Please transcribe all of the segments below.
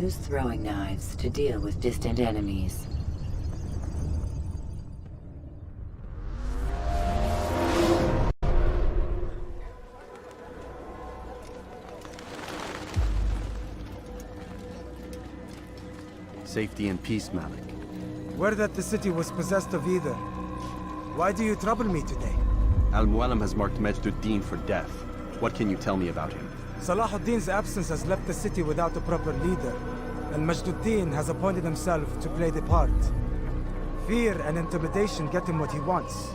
use throwing knives to deal with distant enemies. Safety and peace, Malik. Word that the city was possessed of either. Why do you trouble me today? Al-Mualim has marked Majduddin for death. What can you tell me about him? Salahuddin's absence has left the city without a proper leader, and Majduddin has appointed himself to play the part. Fear and intimidation get him what he wants.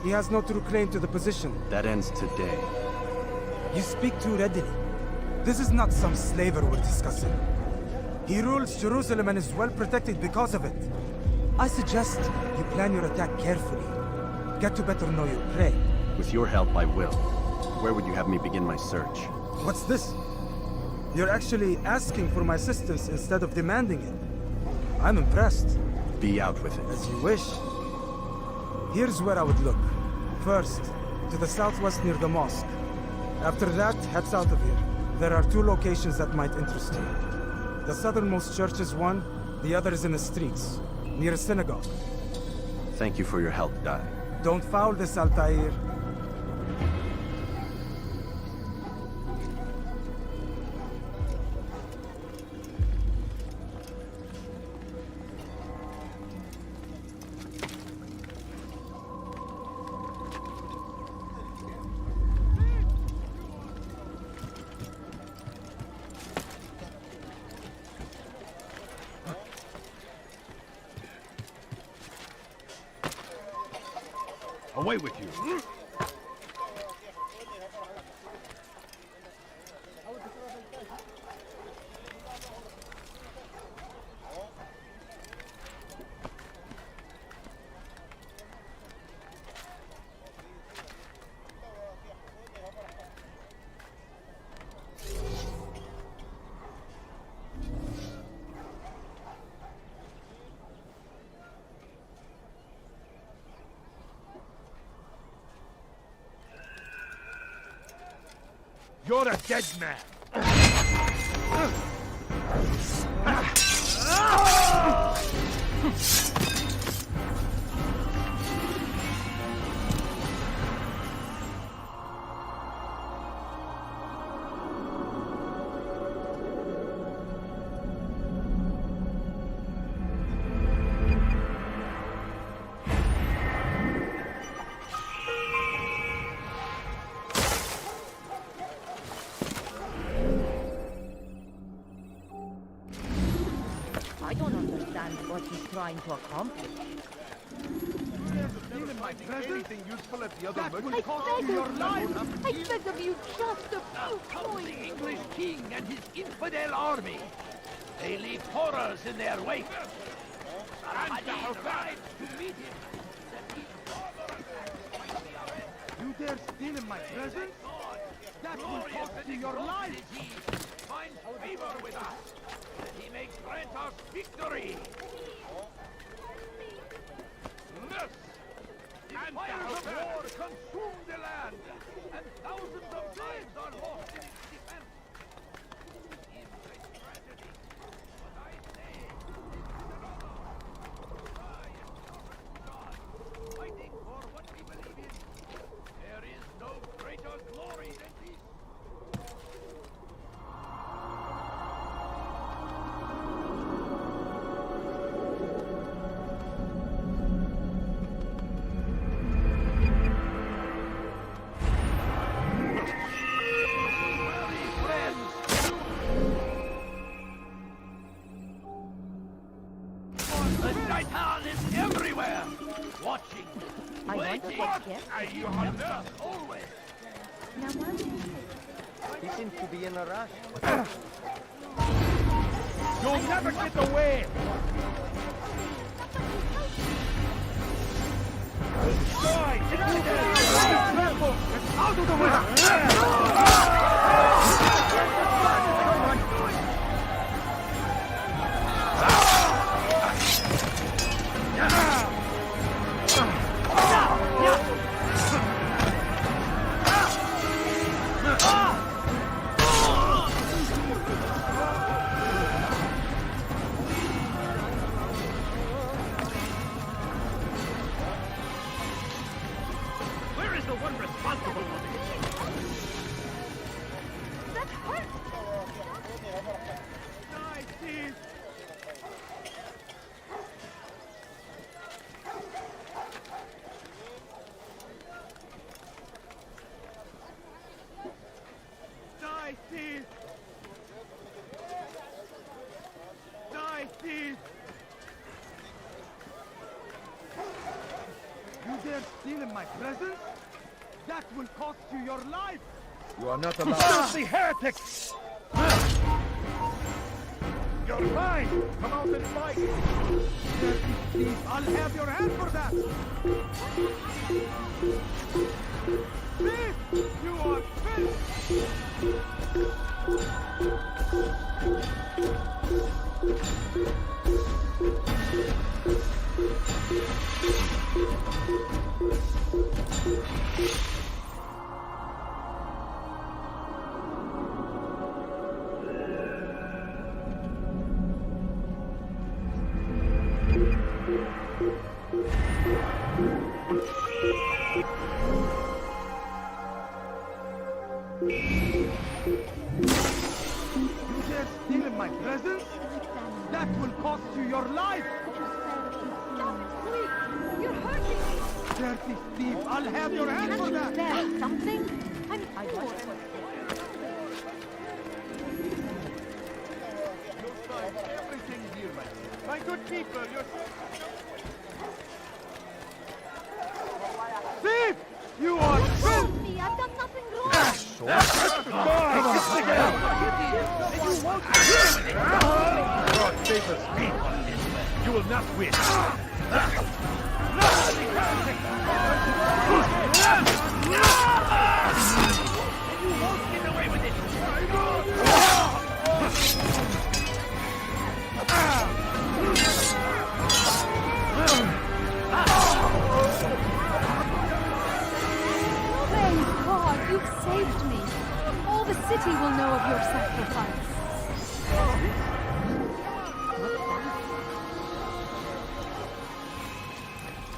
He has no true claim to the position. That ends today. You speak too readily. This is not some slaver we're discussing. He rules Jerusalem and is well protected because of it. I suggest you plan your attack carefully. Get to better know your prey. With your help, I will. Where would you have me begin my search? What's this? You're actually asking for my assistance instead of demanding it. I'm impressed. Be out with it. As you wish. Here's where I would look. First, to the southwest near the mosque. After that, head south of here. There are two locations that might interest you. The southernmost church is one, the other is in the streets, near a synagogue. Thank you for your help, Dai. Don't foul this, Altair. Away with you. You're a dead man! I don't understand what he's trying to accomplish. Anything useful at the other I beg of you, I beg of you, just a few coins. The English king and his infidel army. They leave horrors in their wake. Saladin rides to meet him. You dare steal in my presence? That will cost you your life! Find favor with us, and he may grant us victory. Yes! The fires of war consume the land, and thousands of lives are lost in its defense. It is a tragedy, but I say, I am God, fighting for what we believe in. There is no greater glory than this. The Titan is everywhere, watching, I want to waiting. take care. You have us always. Now what? He seems to be in a rush. You'll never get away! Die! Get out of there! Out of the way! Die, thief! Die, thief! You dare steal in my presence? That will cost you your life! You are not allowed. Filthy heretic! You're mine! Come out and fight! Dirty thief! I'll have your hand for that! Thief! You are my presence? That will cost you your life! Stop it, please! You're hurting me! Dirty thief! I'll have your hand for that! There, something? I don't. You'll find everything here, my good people, you're... Thief! You are Help me! I've done nothing wrong! God favors me. You will not win. You won't get away with it. Thank God, you've saved me. All the city will know of your sacrifice.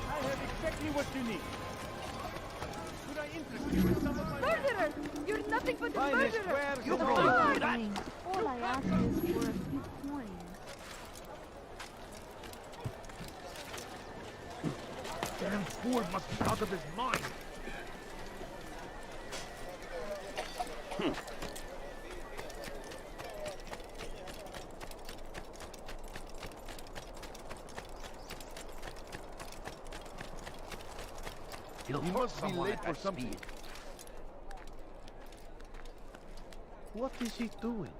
I have exactly what you need. Could I interest you in some of my... Murderer! You're nothing but a Finest murderer! wares You're of the all Lord! Fine. All I ask is for a few coins. Damn fool must be out of his mind. He must be late for something. What is he doing?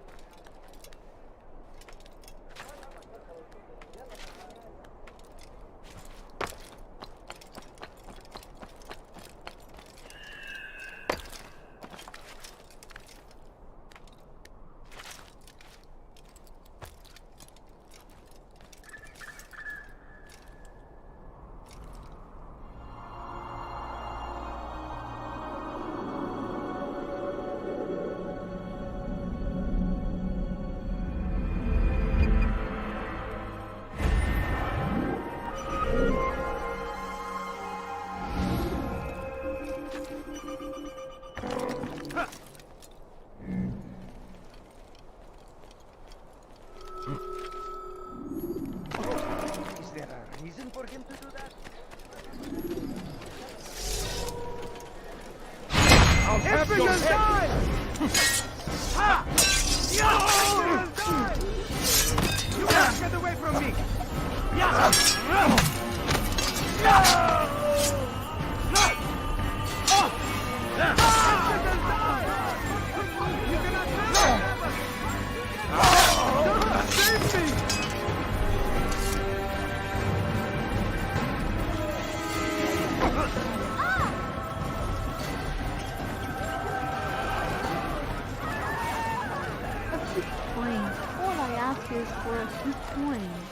Is there a reason for him to do that? I'll have your head! Ha! You can't get away from me! Save me! A few coins. All I ask is for a few coins.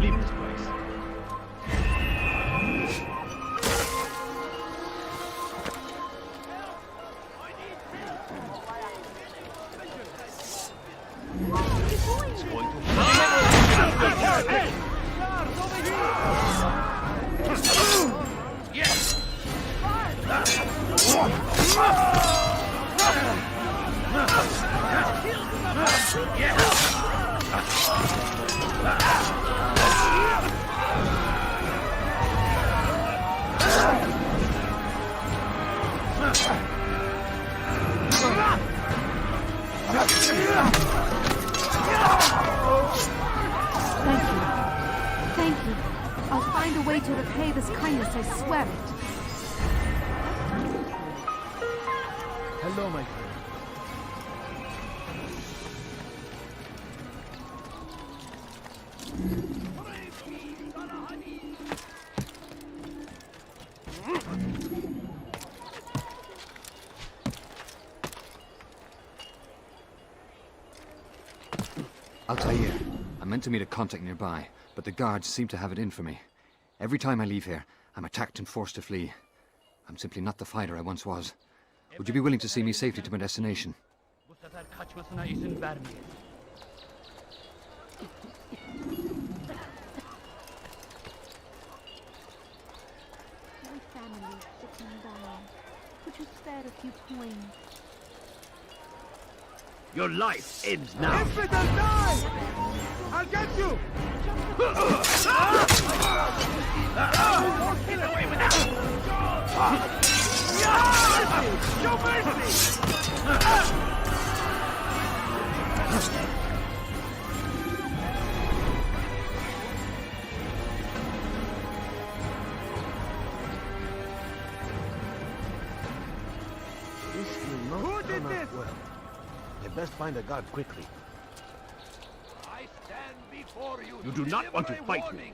Leave this place. Before going to... Yes! Thank you. Thank you. I'll find a way to repay this kindness, I swear it. Hello, my friend. Altair. I meant to meet a contact nearby, but the guards seem to have it in for me. Every time I leave here, I'm attacked and forced to flee. I'm simply not the fighter I once was. Would you be willing to see me safely to my destination? My family is sick and dying. Could you spare a few coins? Your life ends now. Infidel, die! I'll get you! Get away with that! Show mercy! Who did this? They best find a guard quickly. I stand before you. You do not want to fight me. warning.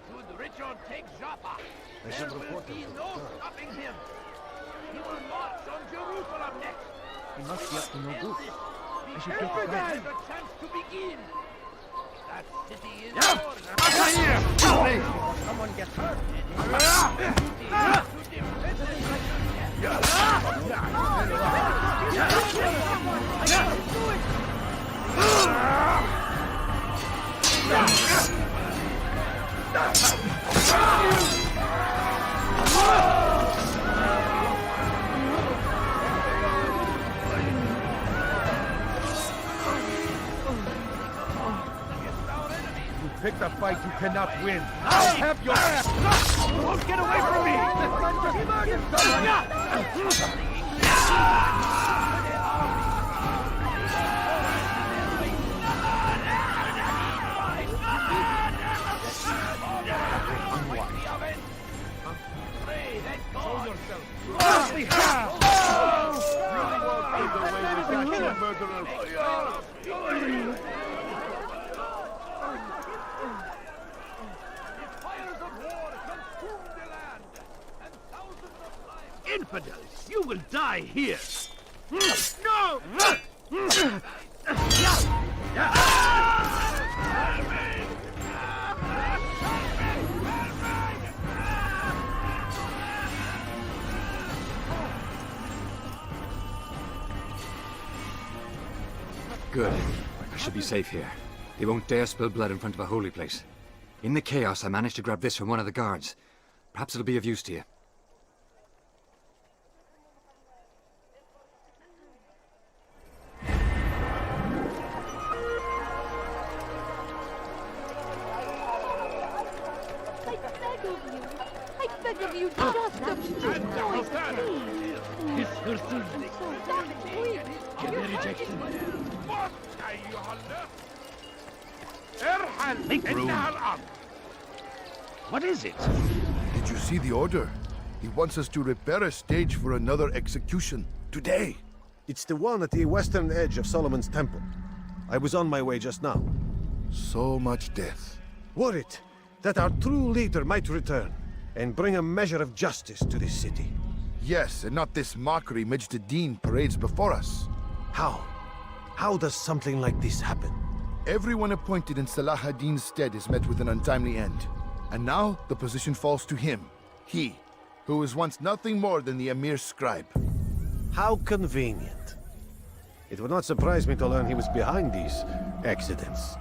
Should Richard take Joppa, I should there will report be him to the no guard. stopping him. He will march on Jerusalem next. He must be up to no good. I should get the guard. a chance to begin. That city is yours. Someone gets hurt. You picked a fight you cannot win. I'll have your ass! You won't get away from me! Infidels, you will die here! No! Good. I should be safe here. They won't dare spill blood in front of a holy place. In the chaos, I managed to grab this from one of the guards. Perhaps it'll be of use to you. I beg of you, just a few coins, please. His pursuit. Stop it, please. You're hurting me. Make room. What is it? Did you see the order? He wants us to repair a stage for another execution. Today. It's the one at the western edge of Solomon's Temple. I was on my way just now. So much death. Worried that our true leader might return and bring a measure of justice to this city. Yes, and not this mockery Majd ad-Din parades before us. How? How does something like this happen? Everyone appointed in Salah ad-Din's stead is met with an untimely end. And now the position falls to him. He, who was once nothing more than the Emir's scribe. How convenient. It would not surprise me to learn he was behind these accidents.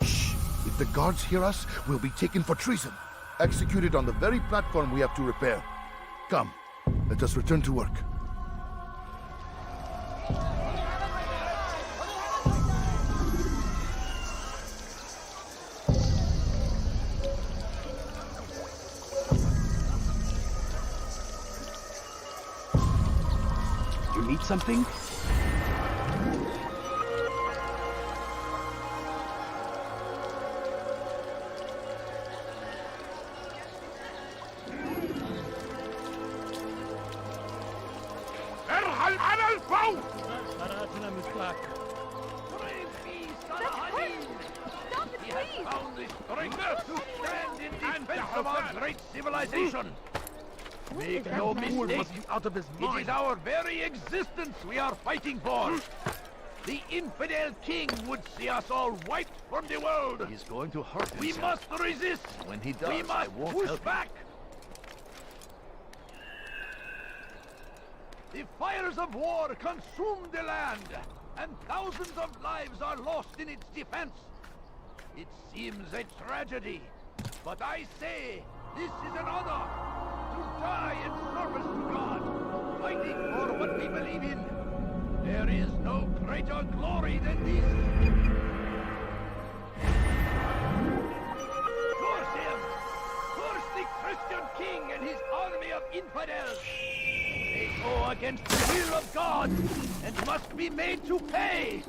Shh! If the guards hear us, we'll be taken for treason. Executed on the very platform we have to repair. Come, let us return to work. You need something? Civilization. Make no mistake, out of his mind. It is our very existence we are fighting for. The infidel king would see us all wiped from the world. He's going to hurt himself. We must resist. When he does, we must I won't push help back. The fires of war consume the land, and thousands of lives are lost in its defense. It seems a tragedy, but I say this is an honor. To die in service to God, fighting for what we believe in. There is no greater glory than this. Curse him! Curse the Christian king and his army of infidels! They go against the will of God and must be made to pay!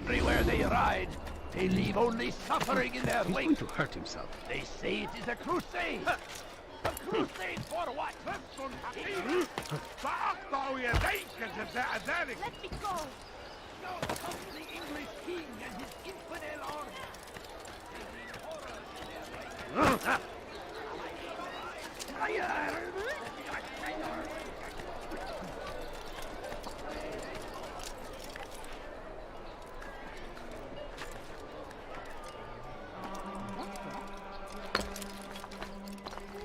Everywhere they ride, they leave only suffering in their wake. He's going to hurt himself. They say it is a crusade. A crusade for what? Let me go! Now comes the English king and his infidel army. They bring horror to their ranks.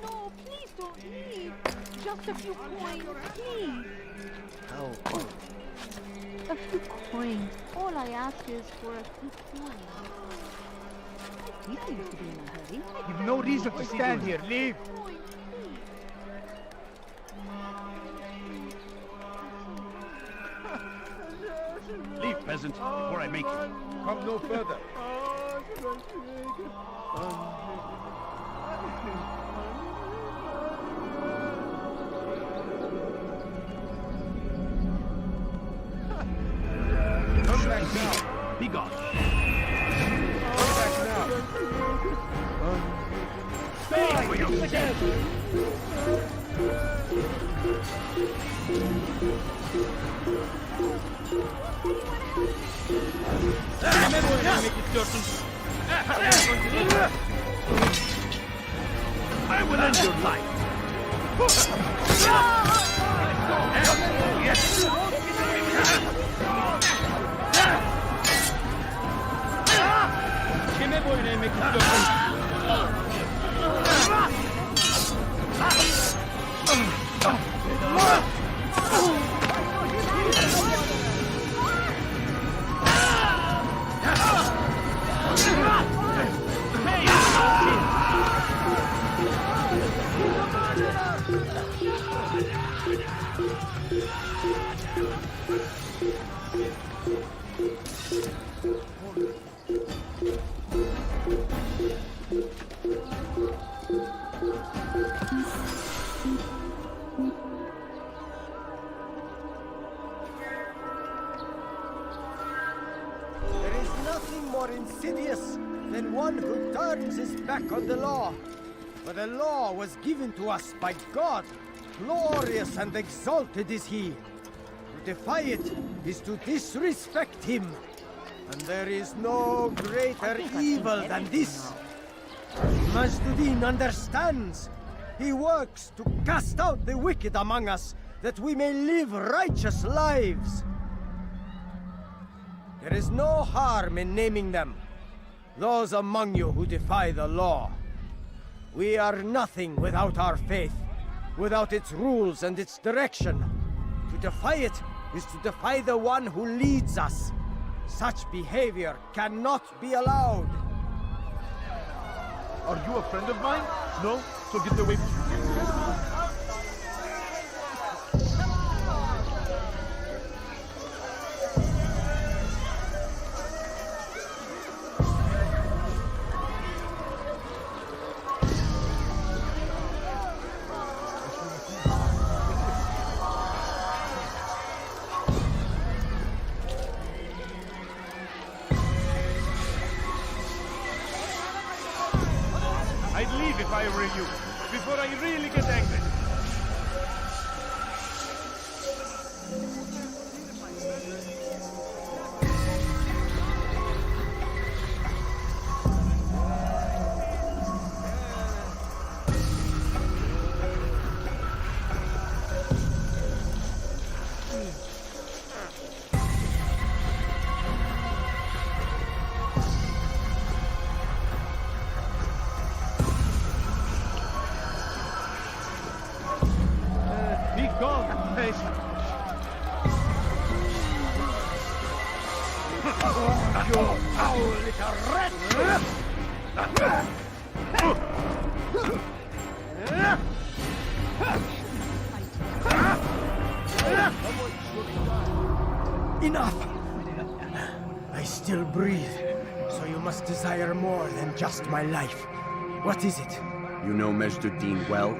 No, please don't leave. Just a few coins, please. How? A few coins. All I ask is for a few coins. He seems to be in a hurry. You've no reason to stand here. Leave. Coins, please. Leave, peasant, before I make you. Come no further. Come back now. Be gone. Come back now. Stay where you stand. I will end your life. There is nothing more insidious than one who turns his back on the law. For the law was given to us by God. Glorious and exalted is he. To defy it is to disrespect him. And there is no greater evil than this. Majduddin understands. He works to cast out the wicked among us, that we may live righteous lives. There is no harm in naming them. Those among you who defy the law. We are nothing without our faith, without its rules and its direction. To defy it is to defy the one who leads us. Such behavior cannot be allowed. Are you a friend of mine? No? So get away. I'd leave if I were you, before I really get angry. Be gone, face. You foul little wretch! Enough! I still breathe, so you must desire more than just my life. What is it? You know Majd-ud-Din well?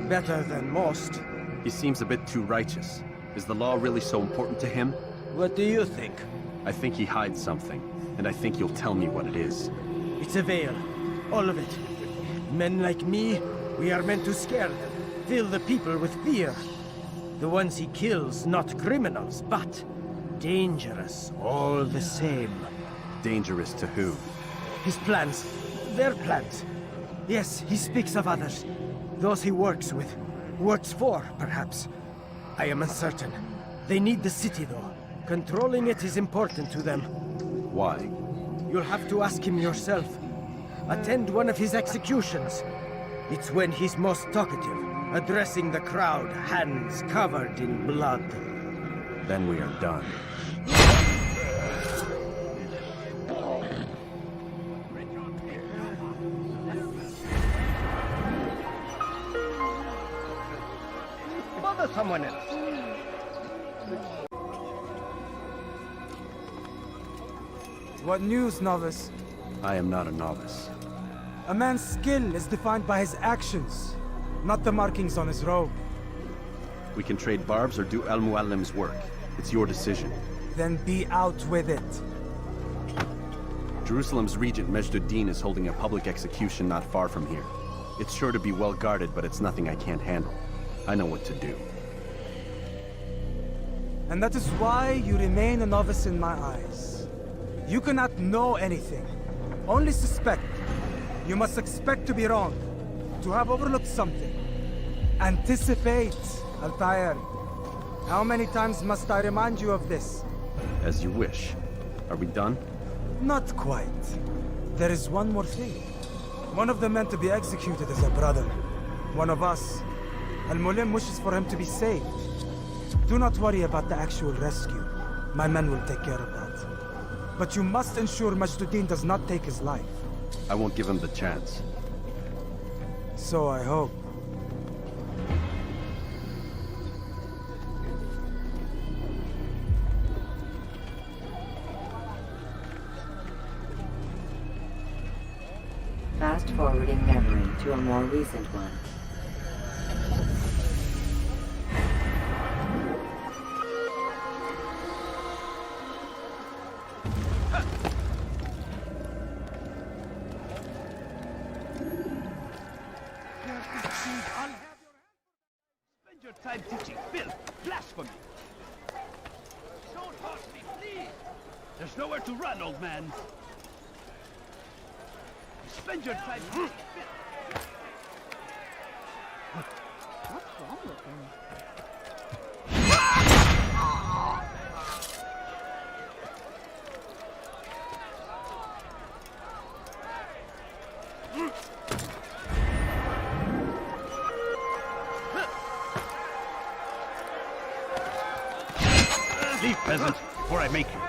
Better than most. He seems a bit too righteous. Is the law really so important to him? What do you think? I think he hides something, and I think you'll tell me what it is. It's a veil. All of it. Men like me, we are meant to scare them, fill the people with fear. The ones he kills, not criminals, but dangerous all the same. Dangerous to who? His plans. Their plans. Yes, he speaks of others. Those he works with. Works for, perhaps. I am uncertain. They need the city, though. Controlling it is important to them. Why? You'll have to ask him yourself. Attend one of his executions. It's when he's most talkative, addressing the crowd, hands covered in blood. Then we are done. Bother someone else. What news, novice? I am not a novice. A man's skill is defined by his actions, not the markings on his robe. We can trade barbs or do Al-Muallim's work. It's your decision. Then be out with it. Jerusalem's regent Majd-ud-Din is holding a public execution not far from here. It's sure to be well guarded, but it's nothing I can't handle. I know what to do. And that is why you remain a novice in my eyes. You cannot know anything, only suspect. You must expect to be wrong, to have overlooked something. Anticipate, Altair. How many times must I remind you of this? As you wish. Are we done? Not quite. There is one more thing. One of the men to be executed is a brother. One of us. Al-Mulim wishes for him to be saved. Do not worry about the actual rescue. My men will take care of that. But you must ensure Majd-ud-Din does not take his life. I won't give him the chance. So I hope. Fast-forwarding memory to a more recent one. Spend your time teaching filth, blasphemy. Don't hurt me, please. There's nowhere to run, old man. Spend your time teaching filth. What's wrong with him? I make you.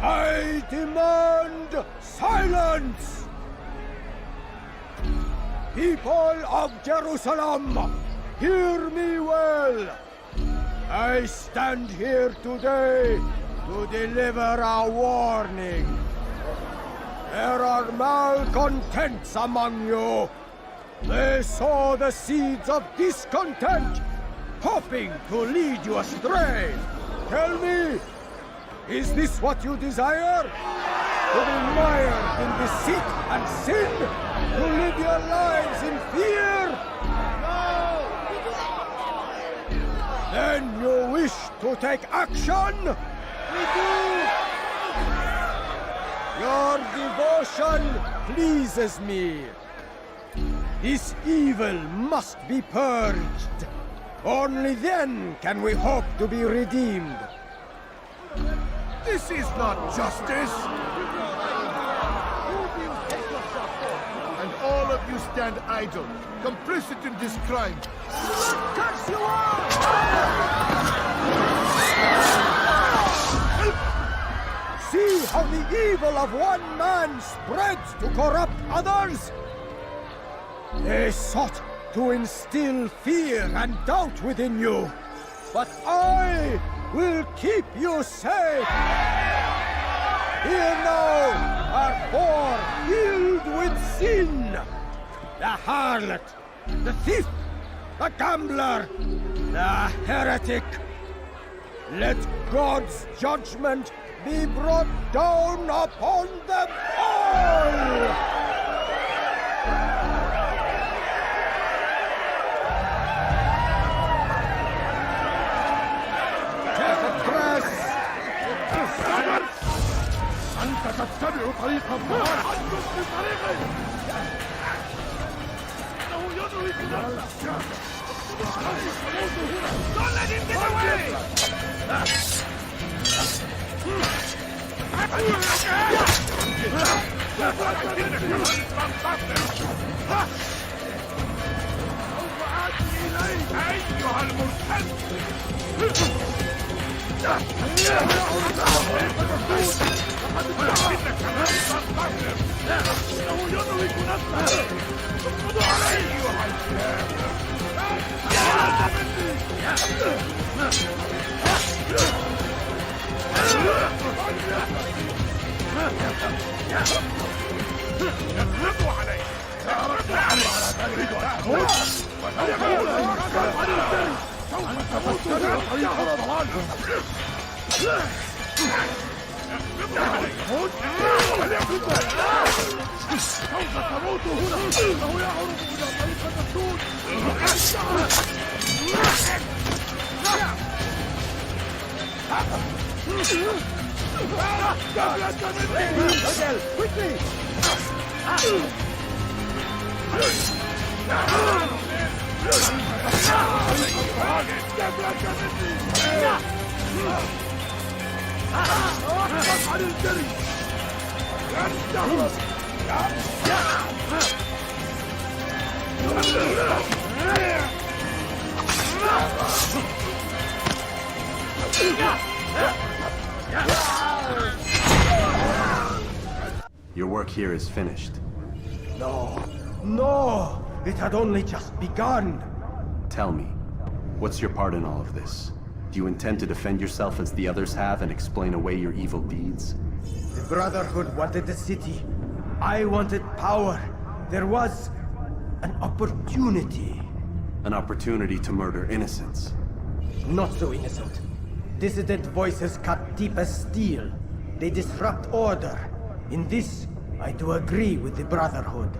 I demand silence! People of Jerusalem, hear me well! I stand here today to deliver a warning. There are malcontents among you. They sow the seeds of discontent, hoping to lead you astray. Tell me, is this what you desire? To be mired in deceit and sin? To live your lives in fear? Then you wish to take action? We do! Your devotion pleases me. This evil must be purged. Only then can we hope to be redeemed. This is not justice! And all of you stand idle, complicit in this crime. Curse you all! See how the evil of one man spreads to corrupt others? They sought to instill fear and doubt within you, but I will keep you safe. Here now are four filled with sin. The harlot, the thief, the gambler, the heretic. Let God's judgment be brought down upon them all! أنت تتبع طريق الضلال أنتم في طريقي إنه يدرك نفسه Don't let him get away! سوف آتي إليك أيها المرتد Quickly! Your work here is finished. No, no! It had only just begun! Tell me, what's your part in all of this? Do you intend to defend yourself as the others have and explain away your evil deeds? The Brotherhood wanted the city. I wanted power. There was an opportunity. An opportunity to murder innocents. Not so innocent. Dissident voices cut deep as steel. They disrupt order. In this, I do agree with the Brotherhood.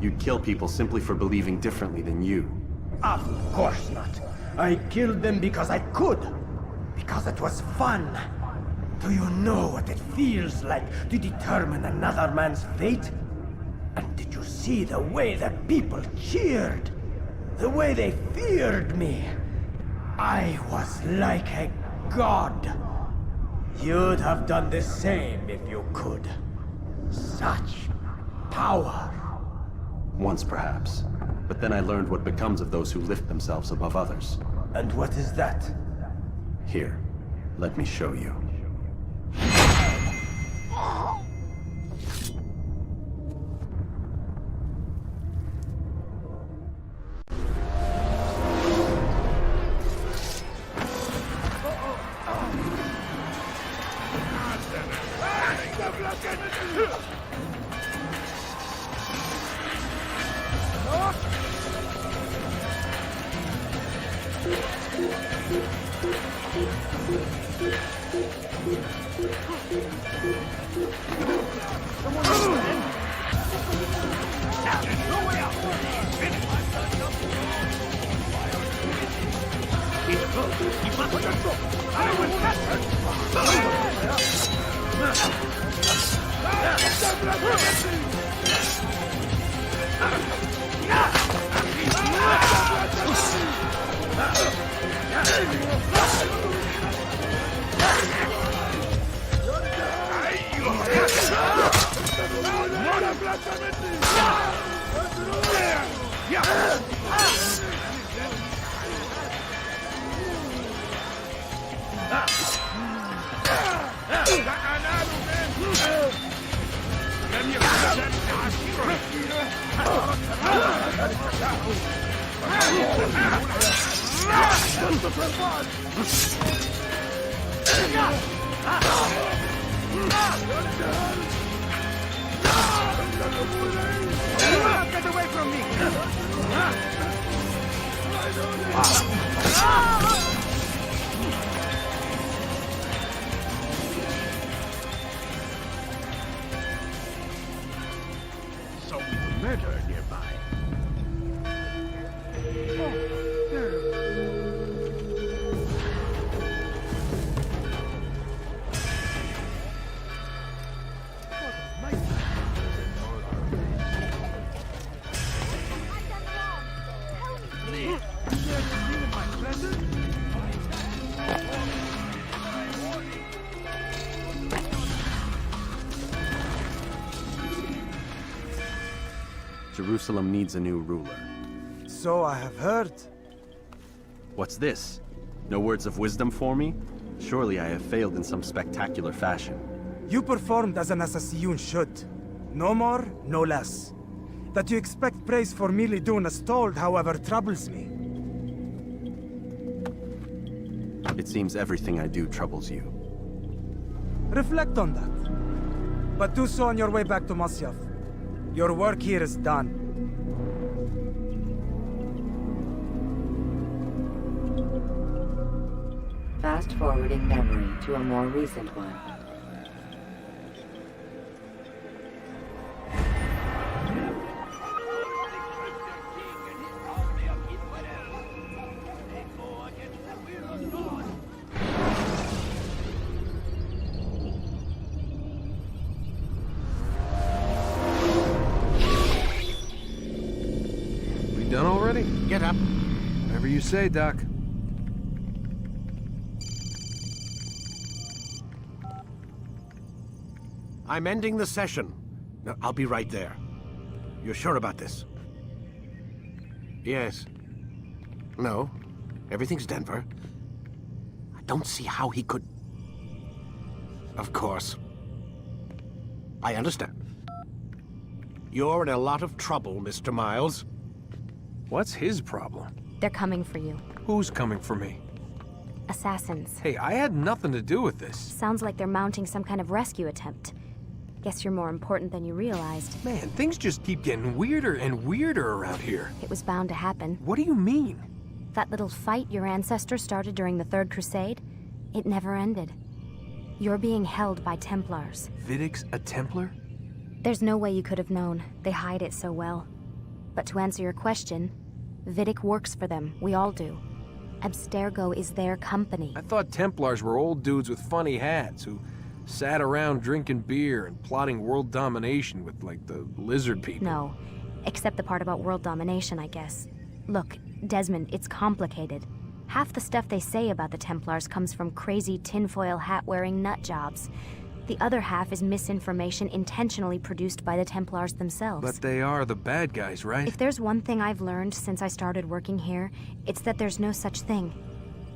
You'd kill people simply for believing differently than you. Of course not. I killed them because I could. Because it was fun. Do you know what it feels like to determine another man's fate? And did you see the way the people cheered? The way they feared me? I was like a god. You'd have done the same if you could. Such power. Once, perhaps. But then I learned what becomes of those who lift themselves above others. And what is that? Here, let me show you. Get away from me! Some murder nearby. Jerusalem needs a new ruler. So I have heard. What's this? No words of wisdom for me? Surely I have failed in some spectacular fashion. You performed as an assassin should. No more, no less. That you expect praise for merely doing as told, however, troubles me. It seems everything I do troubles you. Reflect on that. But do so on your way back to Masyaf. Your work here is done. Fast-forwarding memory to a more recent one. Done already? Get up. Whatever you say, Doc. I'm ending the session. No, I'll be right there. You're sure about this? Yes. No. Everything's Denver. I don't see how he could... Of course. I understand. You're in a lot of trouble, Mr. Miles. What's his problem? They're coming for you. Who's coming for me? Assassins. Hey, I had nothing to do with this. Sounds like they're mounting some kind of rescue attempt. Guess you're more important than you realized. Man, things just keep getting weirder and weirder around here. It was bound to happen. What do you mean? That little fight your ancestors started during the Third Crusade, it never ended. You're being held by Templars. Vidic's a Templar? There's no way you could have known. They hide it so well. But to answer your question, Vidic works for them. We all do. Abstergo is their company. I thought Templars were old dudes with funny hats who sat around drinking beer and plotting world domination with, like, the lizard people. No, except the part about world domination, I guess. Look, Desmond, it's complicated. Half the stuff they say about the Templars comes from crazy tinfoil hat-wearing nutjobs. The other half is misinformation intentionally produced by the Templars themselves. But they are the bad guys, right? If there's one thing I've learned since I started working here, it's that there's no such thing.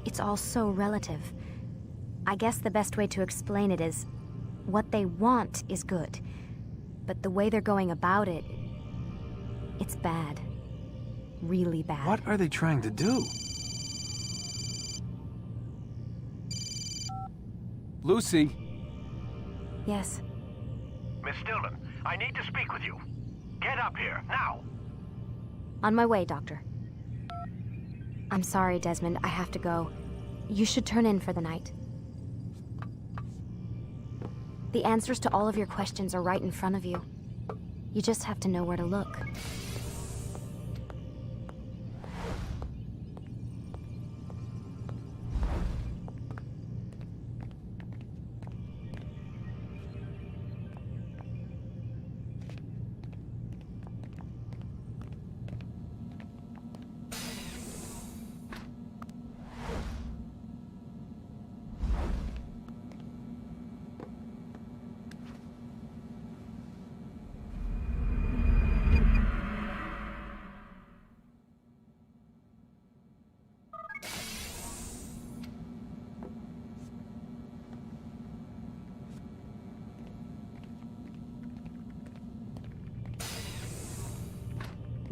It's all so relative. I guess the best way to explain it is, what they want is good. But the way they're going about it, it's bad. Really bad. What are they trying to do? Lucy? Yes. Miss Stillman, I need to speak with you. Get up here, now! On my way, Doctor. I'm sorry, Desmond. I have to go. You should turn in for the night. The answers to all of your questions are right in front of you. You just have to know where to look.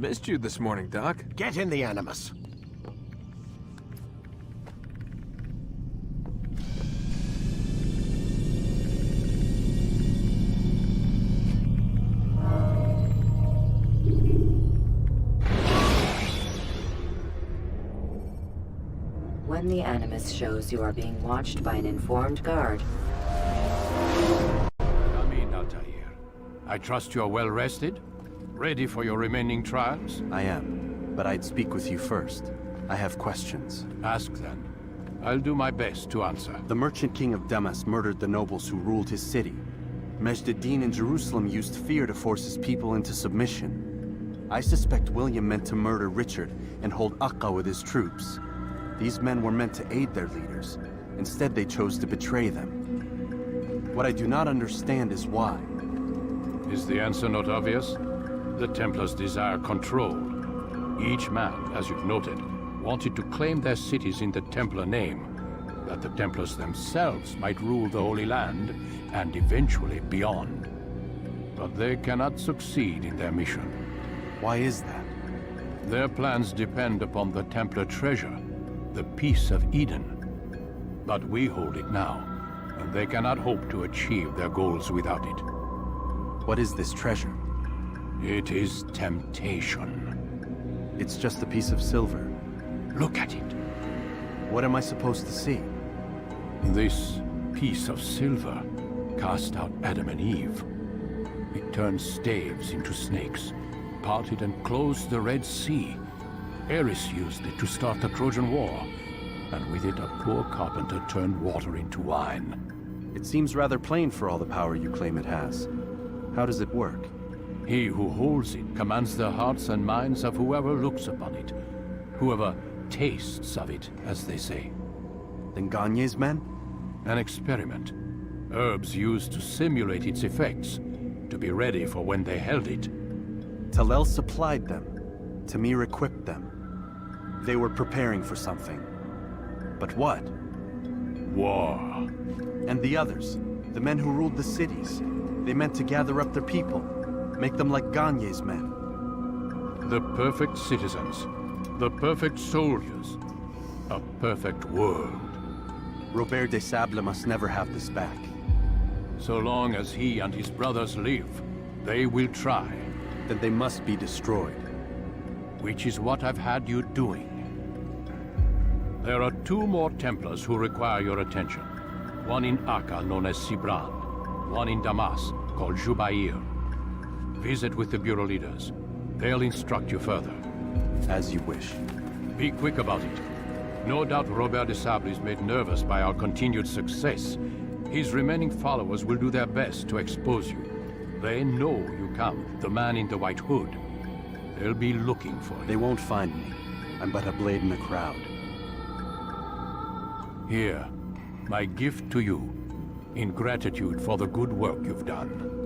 Missed you this morning, Doc. Get in the Animus. When the Animus shows you are being watched by an informed guard. Come in, Altair. I trust you are well rested? Ready for your remaining trials? I am, but I'd speak with you first. I have questions. Ask then. I'll do my best to answer. The merchant king of Damas murdered the nobles who ruled his city. Majd-ad-Din in Jerusalem used fear to force his people into submission. I suspect William meant to murder Richard and hold Aqqa with his troops. These men were meant to aid their leaders. Instead, they chose to betray them. What I do not understand is why. Is the answer not obvious? The Templars desire control. Each man, as you've noted, wanted to claim their cities in the Templar name, that the Templars themselves might rule the Holy Land, and eventually beyond. But they cannot succeed in their mission. Why is that? Their plans depend upon the Templar treasure, the Peace of Eden. But we hold it now, and they cannot hope to achieve their goals without it. What is this treasure? It is temptation. It's just a piece of silver. Look at it. What am I supposed to see? This piece of silver cast out Adam and Eve. It turned staves into snakes, parted and closed the Red Sea. Eris used it to start the Trojan War, and with it a poor carpenter turned water into wine. It seems rather plain for all the power you claim it has. How does it work? He who holds it commands the hearts and minds of whoever looks upon it. Whoever tastes of it, as they say. Then Gagne's men? An experiment. Herbs used to simulate its effects, to be ready for when they held it. Talel supplied them. Tamir equipped them. They were preparing for something. But what? War. And the others, the men who ruled the cities, they meant to gather up their people. Make them like Gagne's men. The perfect citizens. The perfect soldiers. A perfect world. Robert des Sables must never have this back. So long as he and his brothers live, they will try. Then they must be destroyed. Which is what I've had you doing. There are 2 more Templars who require your attention. One in Acre, known as Sibran. One in Damas, called Jubair. Visit with the Bureau leaders. They'll instruct you further. As you wish. Be quick about it. No doubt Robert de Sable is made nervous by our continued success. His remaining followers will do their best to expose you. They know you come, the man in the white hood. They'll be looking for you. They won't find me. I'm but a blade in the crowd. Here, my gift to you, in gratitude for the good work you've done.